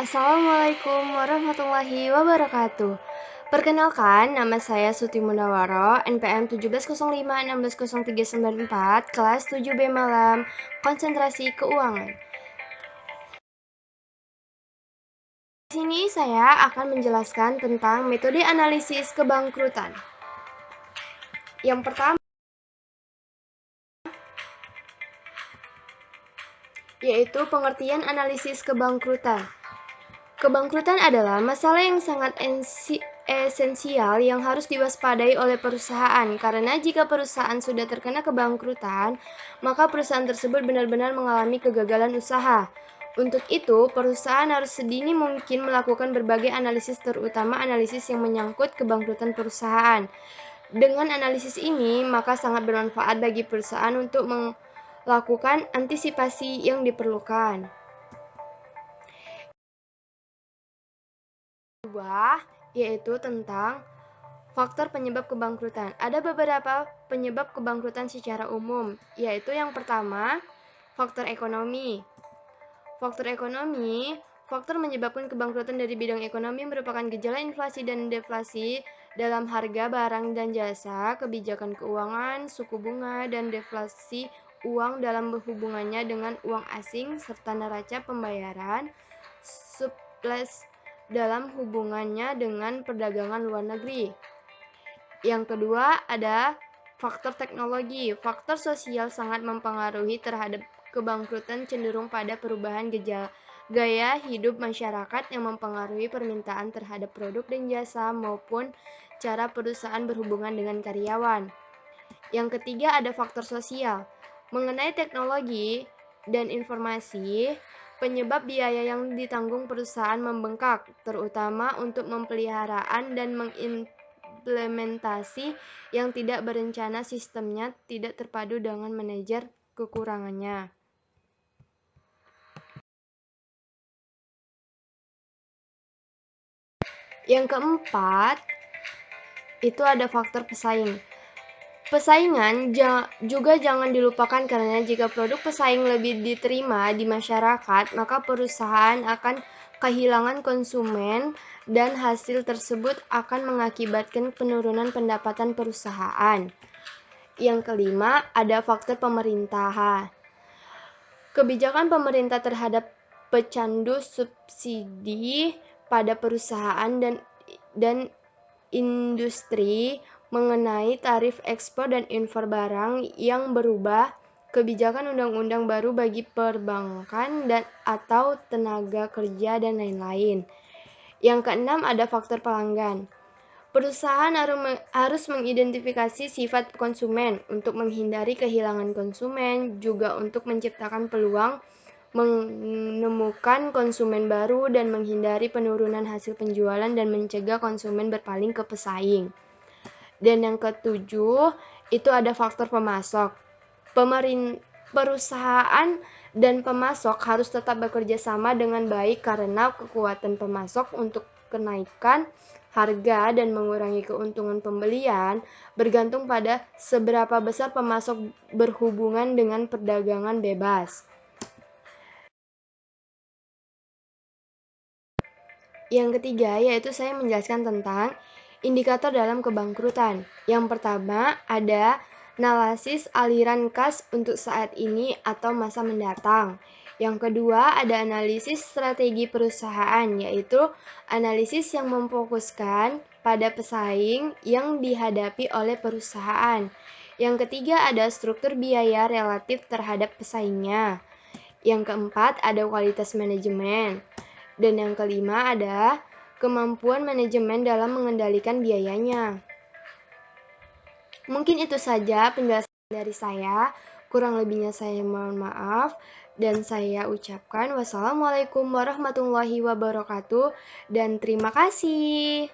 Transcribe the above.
Assalamualaikum warahmatullahi wabarakatuh. Perkenalkan, nama saya Suti Mundawaro, NPM 1705-160394, kelas 7B Malam, konsentrasi keuangan. Di sini saya akan menjelaskan tentang metode analisis kebangkrutan. Yang pertama, yaitu pengertian analisis kebangkrutan. Kebangkrutan adalah masalah yang sangat esensial yang harus diwaspadai oleh perusahaan, karena jika perusahaan sudah terkena kebangkrutan, maka perusahaan tersebut benar-benar mengalami kegagalan usaha. Untuk itu, perusahaan harus sedini mungkin melakukan berbagai analisis, terutama analisis yang menyangkut kebangkrutan perusahaan. Dengan analisis ini, maka sangat bermanfaat bagi perusahaan untuk melakukan antisipasi yang diperlukan. Kedua, yaitu tentang faktor penyebab kebangkrutan. Ada beberapa penyebab kebangkrutan secara umum, yaitu yang pertama, faktor ekonomi. Faktor menyebabkan kebangkrutan dari bidang ekonomi merupakan gejala inflasi dan deflasi dalam harga barang dan jasa, kebijakan keuangan, suku bunga, dan deflasi uang dalam hubungannya dengan uang asing, serta neraca pembayaran, surplus dalam hubungannya dengan perdagangan luar negeri. Yang kedua, ada faktor teknologi. Faktor sosial sangat mempengaruhi terhadap kebangkrutan, cenderung pada perubahan gaya hidup masyarakat yang mempengaruhi permintaan terhadap produk dan jasa maupun cara perusahaan berhubungan dengan karyawan. Yang ketiga, ada faktor sosial. Mengenai teknologi dan informasi, penyebab biaya yang ditanggung perusahaan membengkak, terutama untuk pemeliharaan dan mengimplementasi yang tidak berencana, sistemnya tidak terpadu dengan manajer kekurangannya. Yang keempat, itu ada faktor pesaing. Pesaingan juga jangan dilupakan, karena jika produk pesaing lebih diterima di masyarakat, maka perusahaan akan kehilangan konsumen dan hasil tersebut akan mengakibatkan penurunan pendapatan perusahaan. Yang kelima, ada faktor pemerintahan. Kebijakan pemerintah terhadap pecandu subsidi pada perusahaan dan industri mengenai tarif ekspor dan impor barang yang berubah, kebijakan undang-undang baru bagi perbankan atau tenaga kerja, dan lain-lain. Yang keenam, ada faktor pelanggan. Perusahaan harus mengidentifikasi sifat konsumen untuk menghindari kehilangan konsumen, juga untuk menciptakan peluang menemukan konsumen baru dan menghindari penurunan hasil penjualan dan mencegah konsumen berpaling ke pesaing. Dan yang ketujuh, itu ada faktor pemasok. Perusahaan dan pemasok harus tetap bekerja sama dengan baik, karena kekuatan pemasok untuk kenaikan harga dan mengurangi keuntungan pembelian bergantung pada seberapa besar pemasok berhubungan dengan perdagangan bebas. Yang ketiga, yaitu saya menjelaskan tentang indikator dalam kebangkrutan. Yang pertama, ada analisis aliran kas untuk saat ini atau masa mendatang. Yang kedua, ada analisis strategi perusahaan, yaitu analisis yang memfokuskan pada pesaing yang dihadapi oleh perusahaan. Yang ketiga, ada struktur biaya relatif terhadap pesaingnya. Yang keempat, ada kualitas manajemen. Dan yang kelima, ada kemampuan manajemen dalam mengendalikan biayanya. Mungkin itu saja penjelasan dari saya. Kurang lebihnya saya mohon maaf. Dan saya ucapkan wassalamualaikum warahmatullahi wabarakatuh. Dan terima kasih.